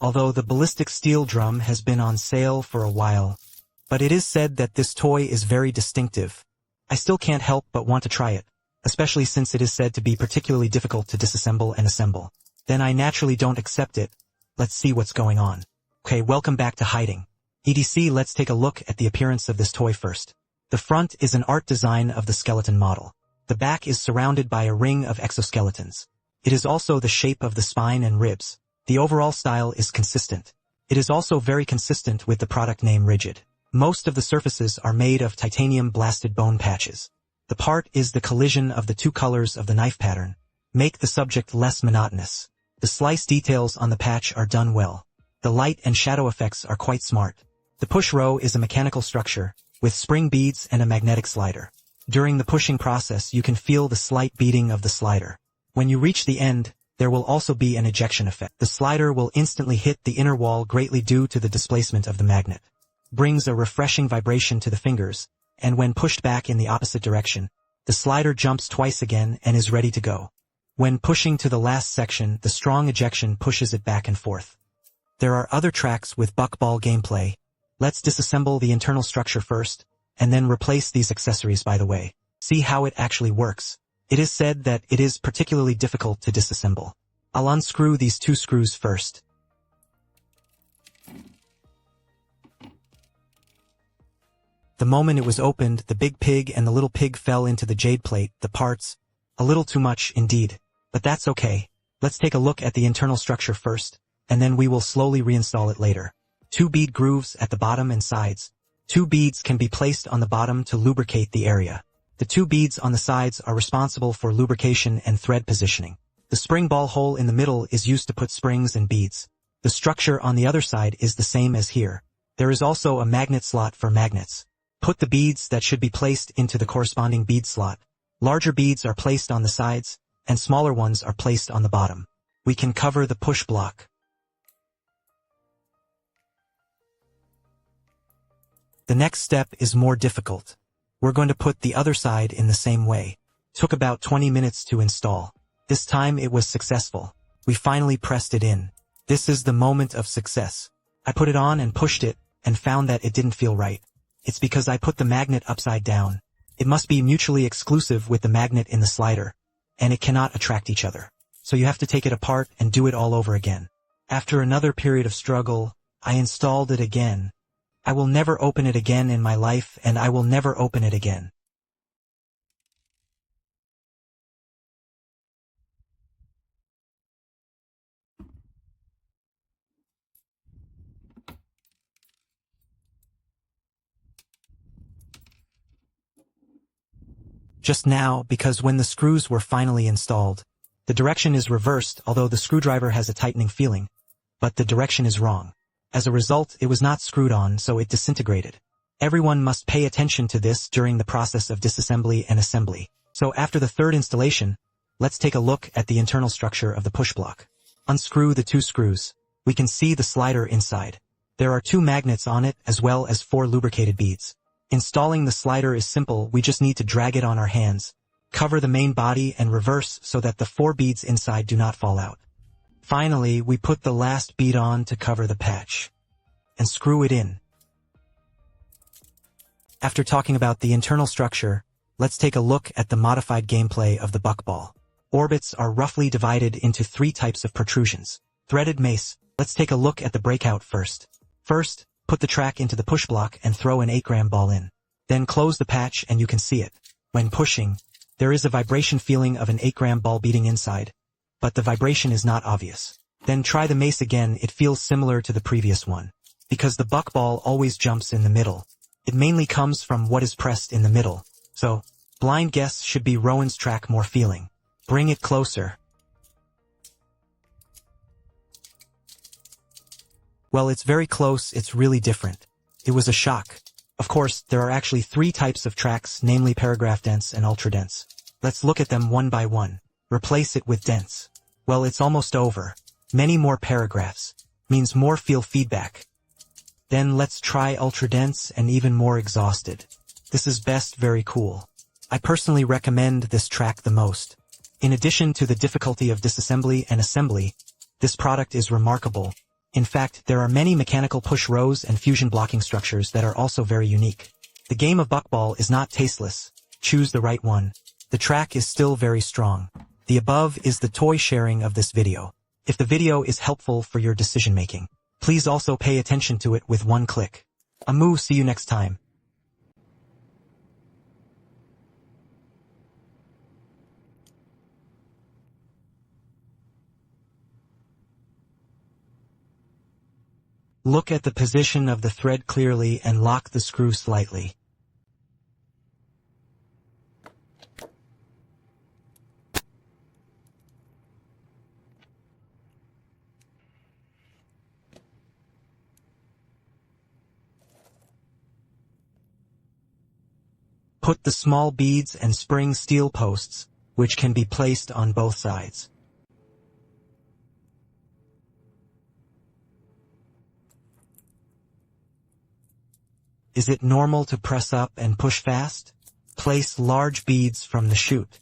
although the ballistic steel drum has been on sale for a while. But it is said that this toy is very distinctive. I still can't help but want to try it, especially since it is said to be particularly difficult to disassemble and assemble. Then I naturally don't accept it. Let's see what's going on. Okay, welcome back to hiding. EDC, let's take a look at the appearance of this toy first. The front is an art design of the skeleton model. The back is surrounded by a ring of exoskeletons. It is also the shape of the spine and ribs. The overall style is consistent. It is also very consistent with the product name Rigid. Most of the surfaces are made of titanium blasted bone patches. The part is the collision of the two colors of the knife pattern. Make the subject less monotonous. The slice details on the patch are done well. The light and shadow effects are quite smart. The push row is a mechanical structure, with spring beads and a magnetic slider. During the pushing process you can feel the slight beating of the slider. When you reach the end, there will also be an ejection effect. The slider will instantly hit the inner wall greatly due to the displacement of the magnet. Brings a refreshing vibration to the fingers, and when pushed back in the opposite direction, the slider jumps twice again and is ready to go. When pushing to the last section, the strong ejection pushes it back and forth. There are other tracks with buckball gameplay. Let's disassemble the internal structure first, and then replace these accessories by the way. See how it actually works. It is said that it is particularly difficult to disassemble. I'll unscrew these two screws first. The moment it was opened, the big pig and the little pig fell into the jade plate, the parts. A little too much, indeed. But that's okay. Let's take a look at the internal structure first, and then we will slowly reinstall it later. 2 bead grooves at the bottom and sides. 2 beads can be placed on the bottom to lubricate the area. The 2 beads on the sides are responsible for lubrication and thread positioning. The spring ball hole in the middle is used to put springs and beads. The structure on the other side is the same as here. There is also a magnet slot for magnets. Put the beads that should be placed into the corresponding bead slot. Larger beads are placed on the sides, and smaller ones are placed on the bottom. We can cover the push block. The next step is more difficult. We're going to put the other side in the same way. Took about 20 minutes to install. This time it was successful. We finally pressed it in. This is the moment of success. I put it on and pushed it, and found that it didn't feel right. It's because I put the magnet upside down. It must be mutually exclusive with the magnet in the slider, and it cannot attract each other. So you have to take it apart and do it all over again. After another period of struggle, I installed it again. I will never open it again in my life, and I will never open it again. Just now, because when the screws were finally installed, the direction is reversed, although the screwdriver has a tightening feeling, but the direction is wrong. As a result, it was not screwed on, so it disintegrated. Everyone must pay attention to this during the process of disassembly and assembly. So after the third installation, let's take a look at the internal structure of the push block. Unscrew the 2 screws. We can see the slider inside. There are 2 magnets on it as well as 4 lubricated beads. Installing the slider is simple, we just need to drag it on our hands, cover the main body and reverse so that the 4 beads inside do not fall out. Finally, we put the last bead on to cover the patch, and screw it in. After talking about the internal structure, let's take a look at the modified gameplay of the buckball. Orbits are roughly divided into 3 types of protrusions. Threaded mace. Let's take a look at the breakout first. First, put the track into the push block and throw an 8-gram ball in. Then close the patch and you can see it. When pushing, there is a vibration feeling of an 8-gram ball beating inside, but the vibration is not obvious. Then try the mace again, it feels similar to the previous one. Because the buckball always jumps in the middle. It mainly comes from what is pressed in the middle. So, blind guess should be Rowan's track more feeling. Bring it closer. Well, it's very close, it's really different. It was a shock. Of course, there are actually 3 types of tracks, namely paragraph dense and ultra dense. Let's look at them one by one. Replace it with dense. Well, it's almost over. Many more paragraphs. Means more feel feedback. Then let's try ultra dense and even more exhausted. This is best, very cool. I personally recommend this track the most. In addition to the difficulty of disassembly and assembly, this product is remarkable. In fact, there are many mechanical push rows and fusion blocking structures that are also very unique. The game of buckball is not tasteless. Choose the right one. The track is still very strong. The above is the toy sharing of this video. If the video is helpful for your decision making, please also pay attention to it with one click. Amu, see you next time. Look at the position of the thread clearly and lock the screw slightly. Put the small beads and spring steel posts, which can be placed on both sides. Is it normal to press up and push fast? Place large beads from the chute.